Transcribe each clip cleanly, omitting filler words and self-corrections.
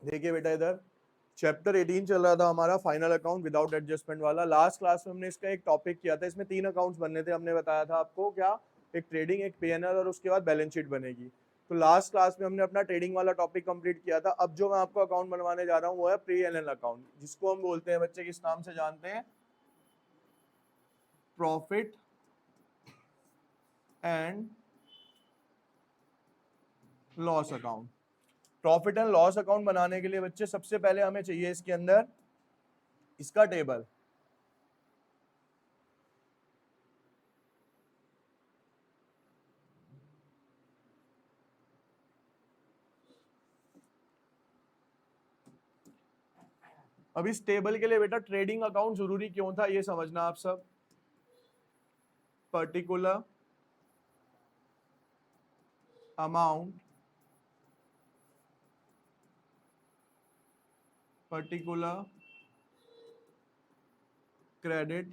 देखिए बेटा इधर चैप्टर 18 चल रहा था हमारा फाइनल अकाउंट विदाउट एडजस्टमेंट वाला। लास्ट क्लास में हमने इसका एक टॉपिक किया था, इसमें 3 अकाउंट्स बनने थे। हमने बताया था आपको क्या, एक ट्रेडिंग, एक पीएनएल और उसके बाद बैलेंस शीट बनेगी। तो लास्ट क्लास में हमने अपना ट्रेडिंग वाला टॉपिक कंप्लीट किया था। अब जो मैं आपको अकाउंट बनवाने जा रहा हूँ वो है प्री एनएल अकाउंट, जिसको हम बोलते हैं बच्चे किस नाम से जानते हैं, profit and loss account. Profit and loss account बनाने के लिए बच्चे सबसे पहले हमें चाहिए इसके अंदर इसका टेबल। अब इस टेबल के लिए बेटा ट्रेडिंग अकाउंट जरूरी क्यों था ये समझना आप सब। पर्टिकुलर अमाउंट, पर्टिकुलर क्रेडिट,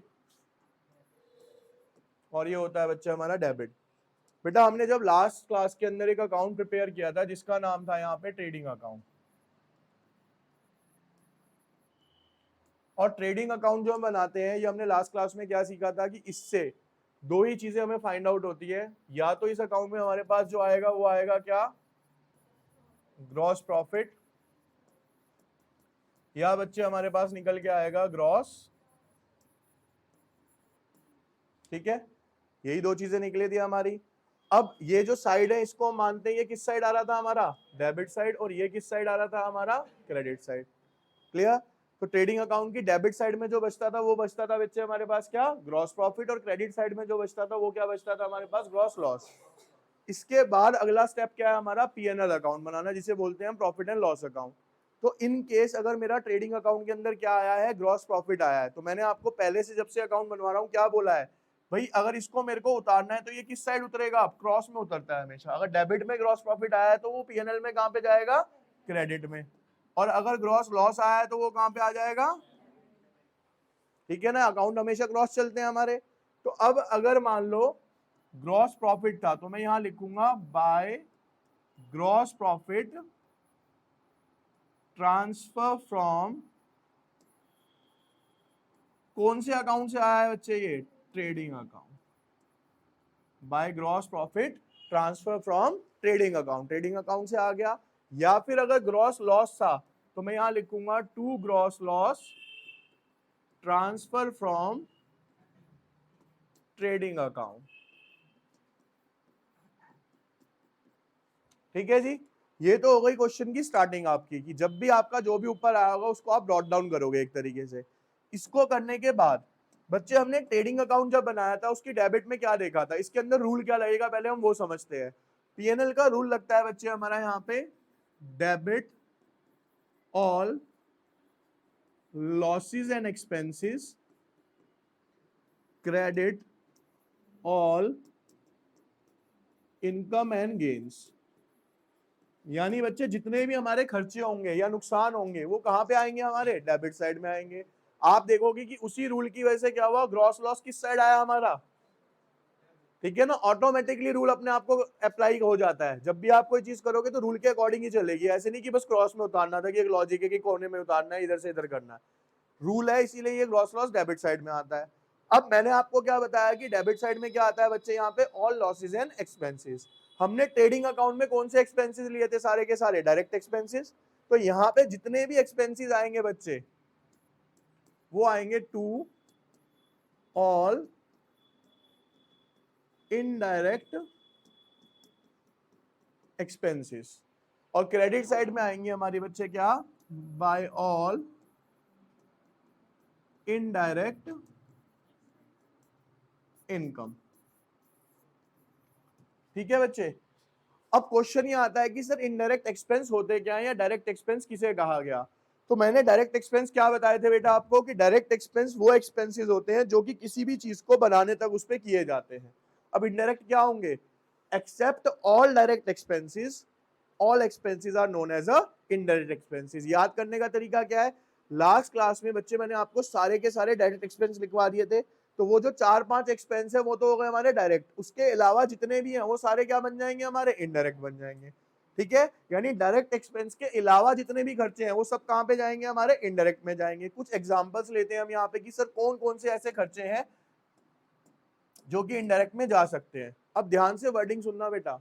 और ये होता है बच्चे हमारा डेबिट। बेटा हमने जब लास्ट क्लास के अंदर एक अकाउंट प्रिपेयर किया था जिसका नाम था यहाँ पे ट्रेडिंग अकाउंट, और ट्रेडिंग अकाउंट जो हम बनाते हैं ये हमने लास्ट क्लास में क्या सीखा था कि इससे दो ही चीजें हमें फाइंड आउट होती है। या तो इस अकाउंट में हमारे पास जो आएगा वो आएगा क्या, ग्रॉस प्रॉफिट, या बच्चे हमारे पास निकल के आएगा ग्रॉस, ठीक है, यही दो चीजें निकली थी हमारी। अब ये जो साइड है इसको हम मानते हैं ये किस साइड आ रहा था हमारा, डेबिट साइड, और ये किस साइड आ रहा था हमारा, क्रेडिट साइड। क्लियर। तो ट्रेडिंग अकाउंट की डेबिट साइड में जो बचता था वो बचता था बच्चे हमारे पास क्या, ग्रॉस प्रॉफिट, और क्रेडिट साइड में जो बचता था वो क्या बचता था हमारे पास, ग्रॉस लॉस। इसके बाद अगला स्टेप क्या है हमारा, पीएनएल अकाउंट बनाना, जिसे बोलते हैं हम प्रॉफिट एंड लॉस अकाउंट। तो इन केस अगर मेरा ट्रेडिंग अकाउंट के अंदर क्या आया है, ग्रॉस प्रॉफिट आया है, तो मैंने आपको पहले से जब से अकाउंट बनवा रहा हूं क्या बोला है भाई, अगर इसको मेरे को उतारना है तो ये किस साइड उतरेगा, क्रॉस में उतरता है हमेशा। अगर डेबिट में ग्रॉस प्रॉफिट आया है तो वो पीएनएल में कहां पे जाएगा, क्रेडिट में। और अगर ग्रॉस लॉस आया है तो वो कहां पे आ जाएगा, ठीक है ना, अकाउंट हमेशा क्रॉस चलते हैं हमारे। तो अब अगर मान लो ग्रॉस प्रॉफिट था तो मैं यहां लिखूंगा by gross profit transfer from, कौन से अकाउंट से आया है बच्चे, ये trading account, by gross profit transfer from trading account, trading account से आ गया। या फिर अगर ग्रॉस लॉस था तो मैं यहां लिखूंगा to gross loss transfer from trading account. ठीक है जी, ये तो हो गई क्वेश्चन की स्टार्टिंग आपकी, कि जब भी आपका जो भी ऊपर आया होगा उसको आप डॉट डाउन करोगे एक तरीके से। इसको करने के बाद बच्चे हमने ट्रेडिंग अकाउंट जब बनाया था उसकी डेबिट में क्या देखा था, इसके अंदर रूल क्या लगेगा पहले हम वो समझते हैं। पीएनएल का रूल लगता है बच्चे हमारा यहाँ पे, debit all losses and expenses, credit all income and gains. यानी बच्चे जितने भी हमारे खर्चे होंगे या नुकसान होंगे वो कहां पे आएंगे, हमारे डेबिट साइड में आएंगे। आप देखोगे कि उसी रूल की वजह से क्या हुआ, ग्रॉस लॉस किस साइड आया हमारा, ठीक है ना, ऑटोमेटिकली रूल अपने आप को अप्लाई हो जाता है। जब भी आप कोई चीज करोगे तो रूल के अकॉर्डिंग ही चलेगी, ऐसे नहीं कि बस क्रॉस में उतारना था कि एक लॉजिक है कि कोने में उतारना है, इधर से इधर करना है। रूल है इसीलिए ये ग्रॉस लॉस डेबिट साइड में आता है। अब मैंने आपको क्या बताया कि डेबिट साइड में क्या आता है बच्चे, यहाँ पे ऑल लॉसेस एंड एक्सपेंसेस। हमने ट्रेडिंग अकाउंट में कौन से एक्सपेंसेस लिए थे, सारे के सारे डायरेक्ट एक्सपेंसेस। तो यहाँ पे जितने भी एक्सपेंसेस आएंगे बच्चे वो आएंगे टू ऑल इनडायरेक्ट एक्सपेंसेस। और क्रेडिट साइड में आएंगे हमारे बच्चे क्या, बाय ऑल इनडायरेक्ट इनकम। ठीक है बच्चे। अब क्वेश्चन ये आता है कि सर इनडायरेक्ट एक्सपेंस होते क्या है, या डायरेक्ट एक्सपेंस किसे कहा गया। तो मैंने डायरेक्ट एक्सपेंस क्या बताए थे बेटा आपको, कि डायरेक्ट एक्सपेंस वो एक्सपेंसेस होते हैं जो कि किसी भी चीज को बनाने तक उस पे किए जाते हैं। अब इनडायरेक्ट क्या होंगे, except all direct expenses, all expenses are known as a indirect expenses. याद करने का तरीका क्या है, लास्ट क्लास में बच्चे मैंने आपको सारे के सारे डायरेक्ट एक्सपेंस लिखवा दिए थे। तो वो जो 4-5 एक्सपेंस है वो तो हो गए हमारे डायरेक्ट, उसके अलावा जितने भी हैं वो सारे क्या बन जाएंगे, हमारे इनडायरेक्ट बन जाएंगे। ठीक है, यानी डायरेक्ट एक्सपेंस के अलावा जितने भी खर्चे हैं वो सब कहां पे जाएंगे, हमारे इनडायरेक्ट में जाएंगे। कुछ एग्जांपल्स लेते हैं हम यहाँ पे कि सर कौन कौन से ऐसे खर्चे हैं जो कि इनडायरेक्ट में जा सकते हैं। अब ध्यान से वर्डिंग सुनना बेटा,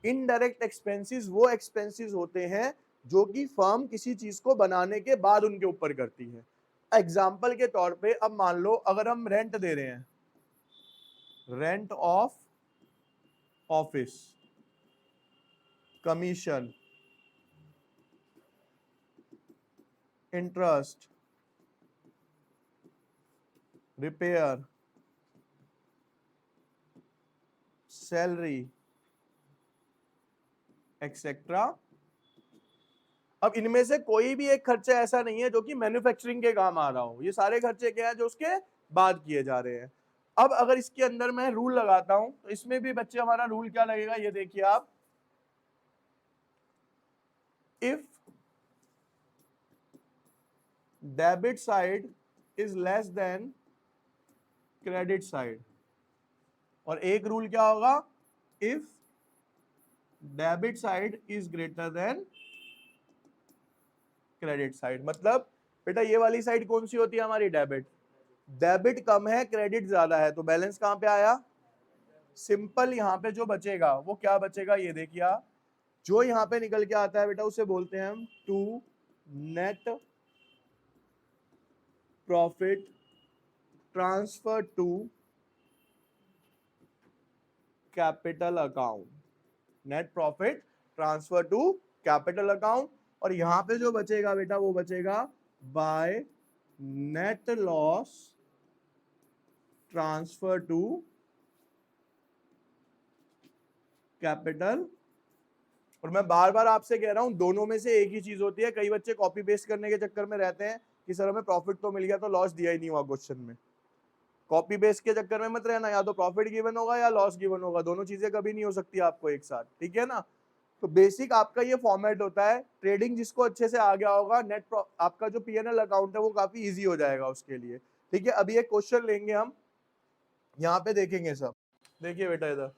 इनडायरेक्ट एक्सपेंसेस वो एक्सपेंसेस होते हैं जो कि फर्म किसी चीज को बनाने के बाद उनके ऊपर करती है। एग्जाम्पल के तौर पे अब मान लो अगर हम रेंट दे रहे हैं, rent of office, commission, interest, repair, salary etcetera. अब इनमें से कोई भी एक खर्चा ऐसा नहीं है जो कि मैन्युफैक्चरिंग के काम आ रहा हो, ये सारे खर्चे क्या है जो उसके बाद किए जा रहे हैं। अब अगर इसके अंदर मैं रूल लगाता हूं तो इसमें भी बच्चे हमारा रूल क्या लगेगा, ये देखिए आप, if debit side is less than credit side, और एक रूल क्या होगा, if debit side is greater than credit side. मतलब बेटा ये वाली साइड कौन सी होती है हमारी, डेबिट। डेबिट कम है, क्रेडिट ज्यादा है, तो बैलेंस कहां पे आया, सिंपल। यहां पे जो बचेगा वो क्या बचेगा, ये देखिए आप, जो यहां पे निकल के आता है बेटा उसे बोलते हैं हम to net profit transfer to capital account, net profit transfer to capital account. और यहां पे जो बचेगा बेटा वो बचेगा by net loss transfer to capital. और मैं बार बार आपसे कह रहा हूं दोनों में से एक ही चीज होती है। कई बच्चे कॉपी पेस्ट करने के चक्कर में रहते हैं कि सर हमें प्रॉफिट तो मिल गया तो लॉस दिया ही नहीं हुआ क्वेश्चन में। कॉपी पेस्ट के चक्कर में मत रहना, या तो प्रॉफिट गिवन होगा या लॉस गिवन होगा, दोनों चीजें कभी नहीं हो सकती आपको एक साथ, ठीक है ना। तो बेसिक आपका ये फॉर्मेट होता है। ट्रेडिंग जिसको अच्छे से आ गया होगा, नेट आपका जो पीएनएल अकाउंट है वो काफी इजी हो जाएगा उसके लिए, ठीक है। अभी एक क्वेश्चन लेंगे हम, यहाँ पे देखेंगे सब। देखिए बेटा इधर,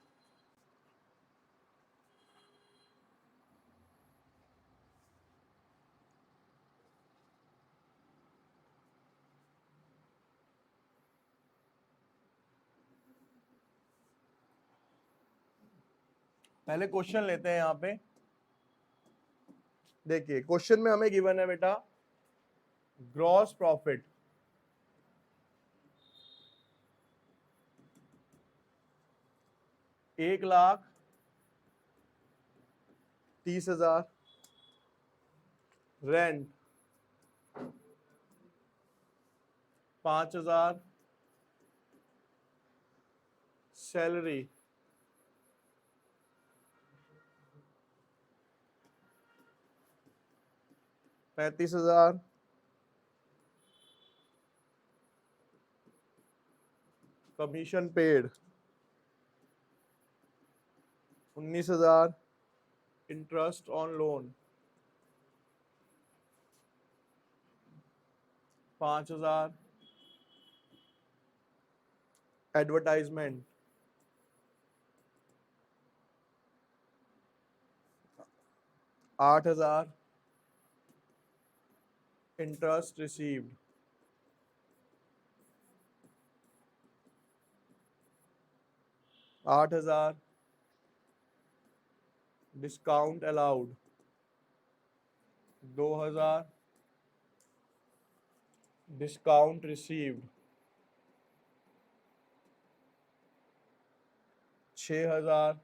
पहले क्वेश्चन लेते हैं यहाँ पे। देखिए क्वेश्चन में हमें गिवन है बेटा gross profit 1,30,000, rent 5,000, salary 35,000, commission paid 19,000, interest on loan 5,000, advertisement 8,000, interest received 8,000, discount allowed 2,000, discount received 6,000,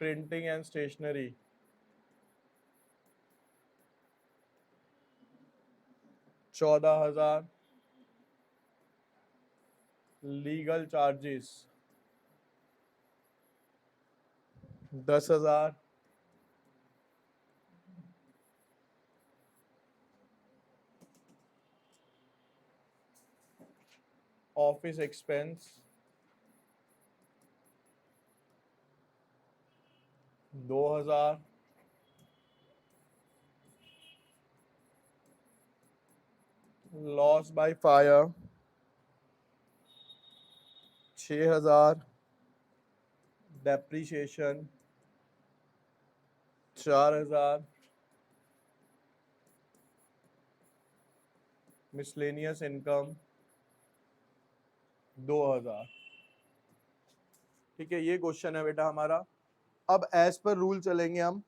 printing and stationery 14,000, legal charges 10,000, office expense 2,000, loss by fire 6,000, depreciation 4,000 miscellaneous income 2,000। ठीक है, ये question है बेटा हमारा। अब as per rule चलेंगे हम।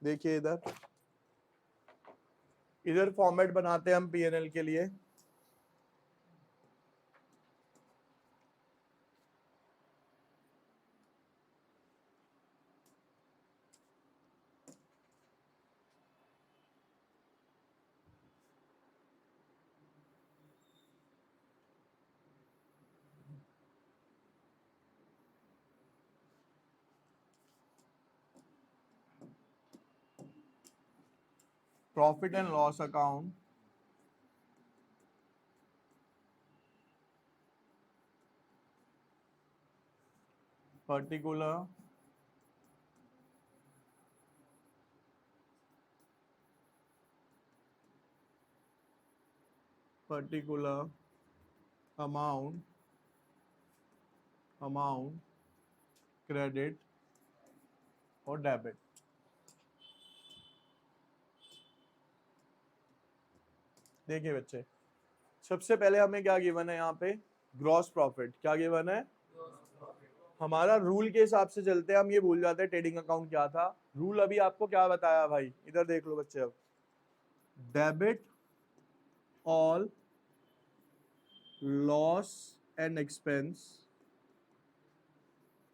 देखिए इधर इधर फॉर्मेट बनाते हैं हम पीएनएल के लिए। Profit and loss account, particular amount credit और डेबिट। देखिए बच्चे, सबसे पहले हमें क्या गिवन है यहाँ पे, ग्रॉस प्रॉफिट। क्या गिवन है? हमारा रूल के हिसाब से चलते हैं, हम ये भूल जाते हैं ट्रेडिंग अकाउंट क्या था। रूल अभी आपको क्या बताया भाई, इधर देख लो बच्चे। अब debit all loss and expense,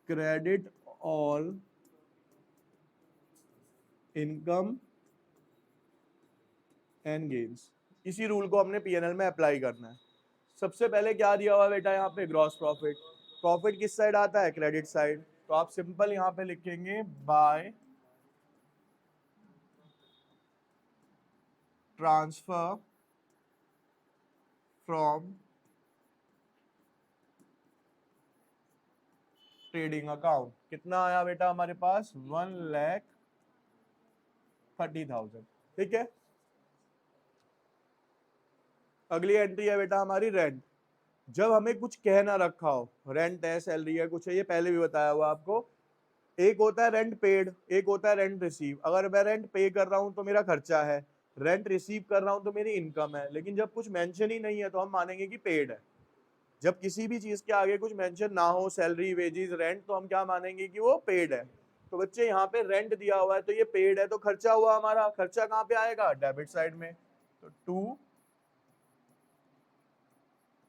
credit all income and gains. इसी रूल को हमने पीएनएल में अप्लाई करना है। सबसे पहले क्या दिया हुआ बेटा यहाँ पे, ग्रॉस प्रॉफिट। प्रॉफिट किस साइड आता है? Credit side. तो आप सिंपल यहाँ पे लिखेंगे by transfer from trading account. कितना आया बेटा हमारे पास? 1,30,000। ठीक है, अगली एंट्री है बेटा हमारी रेंट। जब हमें कुछ कहना रखा हो, रेंट है, सैलरी है, कुछ है, ये पहले भी बताया हुआ आपको। एक होता है रेंट पेड, एक होता है रेंट रिसीव। अगर मैं रेंट पे कर रहा हूं तो मेरा खर्चा है, रेंट रिसीव कर रहा हूं तो मेरी इनकम है। लेकिन जब कुछ मेंशन ही नहीं है तो हम मानेंगे कि पेड है। जब किसी भी चीज के आगे कुछ मेंशन ना हो, सैलरी, वेजेस, रेंट, तो हम क्या मानेंगे कि वो पेड है। तो बच्चे यहाँ पे रेंट दिया हुआ है तो ये पेड है, तो खर्चा हुआ हमारा। खर्चा कहाँ पे आएगा? डेबिट साइड में। तो टू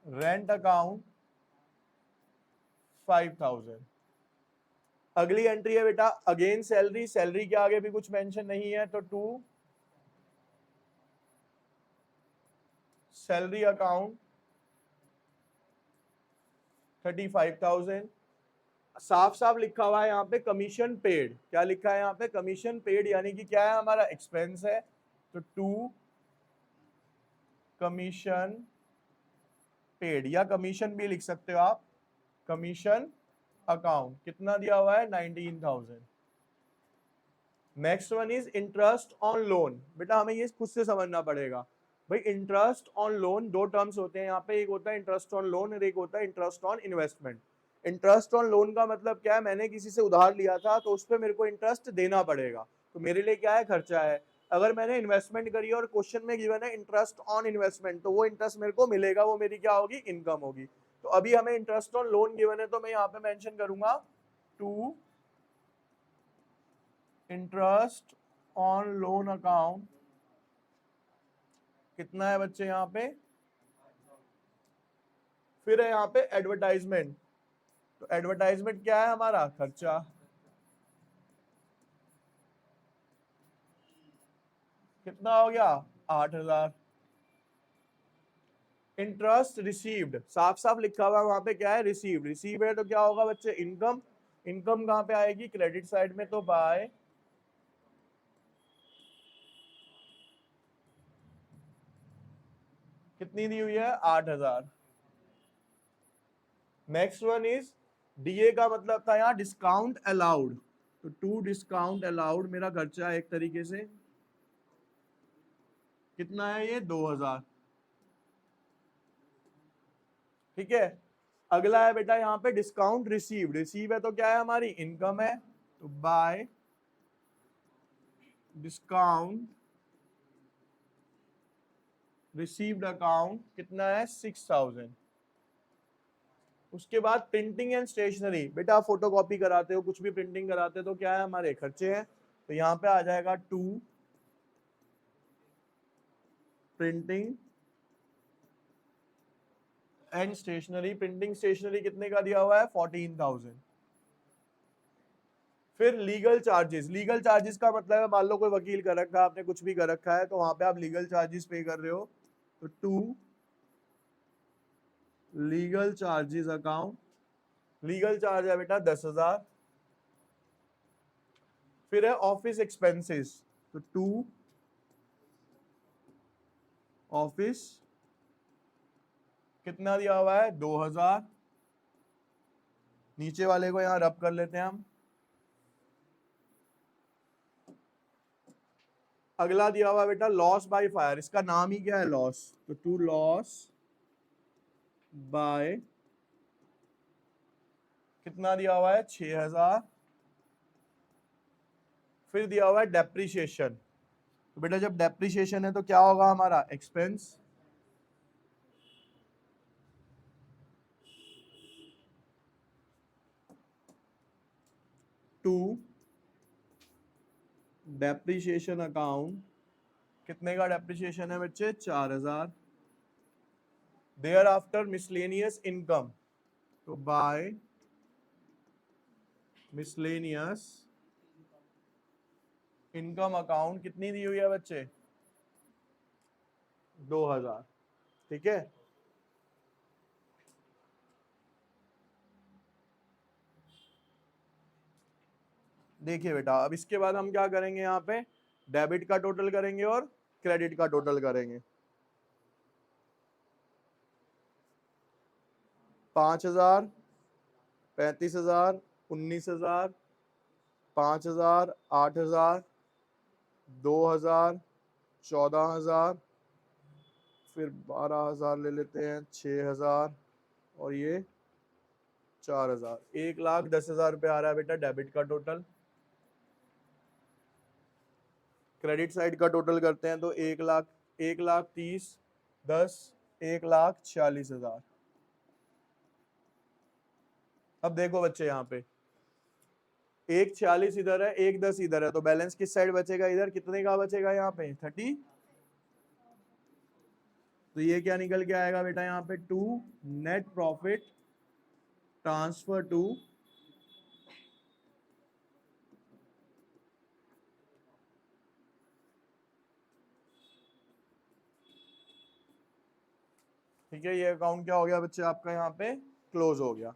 रेंट अकाउंट 5,000। अगली एंट्री है बेटा अगेन सैलरी। सैलरी के आगे भी कुछ मेंशन नहीं है तो टू सैलरी अकाउंट 35,000। साफ साफ लिखा हुआ है यहाँ पे कमीशन पेड। क्या लिखा है यहाँ पे? कमीशन पेड, यानी कि क्या है हमारा? एक्सपेंस है। तो टू कमीशन पेड, या कमीशन भी लिख सकते हो आप, कमीशन अकाउंट। कितना दिया हुआ है? 19,000। Next one is interest on loan. बेटा हमें ये खुद से समझना पड़ेगा भाई। इंटरेस्ट ऑन लोन दो टर्म्स होते हैं यहाँ पे, एक होता है इंटरेस्ट ऑन लोन और एक होता है interest on investment. Interest on loan का मतलब क्या है? मैंने किसी से उधार लिया था तो उस पर मेरे को इंटरेस्ट देना पड़ेगा, तो मेरे लिए क्या है? खर्चा है। अगर मैंने इन्वेस्टमेंट करी और क्वेश्चन में गिवन है इंटरेस्ट ऑन इन्वेस्टमेंट, तो वो इंटरेस्ट मेरे को मिलेगा, वो मेरी क्या होगी? इनकम होगी। तो अभी हमें इंटरेस्ट ऑन लोन गिवन है तो मैं यहाँ पे मेंशन करूंगा to interest on loan account. कितना है बच्चे यहाँ पे? फिर है यहाँ पे एडवर्टाइजमेंट। तो एडवर्टाइजमेंट क्या है हमारा? खर्चा। कितना हो गया? 8,000। इंटरेस्ट रिसीव्ड, साफ साफ लिखा हुआ वहां पे क्या है? रिसीव्ड। रिसीव है तो क्या होगा बच्चे? इनकम। इनकम कहाँ पे आएगी? क्रेडिट साइड में। तो बाय कितनी दी हुई है? 8,000। नेक्स्ट वन इज डीए का मतलब था यहाँ डिस्काउंट अलाउड। तो टू डिस्काउंट अलाउड मेरा खर्चा है एक तरीके से। कितना है ये? 2,000। ठीक है, अगला है बेटा यहाँ पे डिस्काउंट रिसीव्ड। रिसीव है तो क्या है हमारी? इनकम है। तो बाय डिस्काउंट रिसीव्ड अकाउंट कितना है 6000। उसके बाद प्रिंटिंग एंड स्टेशनरी, बेटा आप फोटो कॉपी कराते हो, कुछ भी प्रिंटिंग कराते हो तो क्या है, हमारे खर्चे हैं। तो यहाँ पे आ जाएगा 2 printing and stationery. Printing stationery कितने का दिया हुआ है 14000। फिर लीगल चार्जेस, लीगल चार्जेस का मतलब है मान लो कोई वकील कर रखा है आपने, कुछ भी कर रखा है, तो वहां पे आप लीगल चार्जेस पे कर रहे हो। तो 2 legal charges account, legal charge है बेटा 10,000। फिर है ऑफिस एक्सपेंसेस, तो 2 ऑफिस कितना दिया हुआ है 2000। नीचे वाले को यहां रब कर लेते हैं हम। अगला दिया हुआ है बेटा लॉस बाय फायर, इसका नाम ही क्या है लॉस, तो 2 लॉस बाय कितना दिया हुआ है 6000। फिर दिया हुआ है डेप्रिसिएशन, तो बेटा जब डेप्रिसिएशन है तो क्या होगा हमारा एक्सपेंस। टू डेप्रिसिएशन अकाउंट, कितने का डेप्रिसिएशन है बच्चे 4000। देयर आफ्टर मिसलेनियस इनकम, तो बाय मिसलेनियस इनकम अकाउंट कितनी दी हुई है बच्चे 2000। ठीक है, देखिए बेटा अब इसके बाद हम क्या करेंगे, यहाँ पे डेबिट का टोटल करेंगे और क्रेडिट का टोटल करेंगे। 5000, 35,000, 19,000, 5,000, 8,000, 2,000, 14,000, फिर 12,000 ले लेते हैं, 6,000 और ये 4,000। 1,10,000 रुपये आ रहा है बेटा डेबिट का टोटल। क्रेडिट साइड का टोटल करते हैं तो 1,30,10, 1,40,000। अब देखो बच्चे यहाँ पे 1,40 इधर है, 1,10 इधर है, तो बैलेंस किस साइड बचेगा, इधर कितने का बचेगा यहाँ पे 30। तो ये क्या निकल के आएगा बेटा यहाँ पे 2 नेट प्रॉफिट ट्रांसफर टू ठीक है, ये अकाउंट क्या हो गया बच्चे आपका यहाँ पे क्लोज हो गया।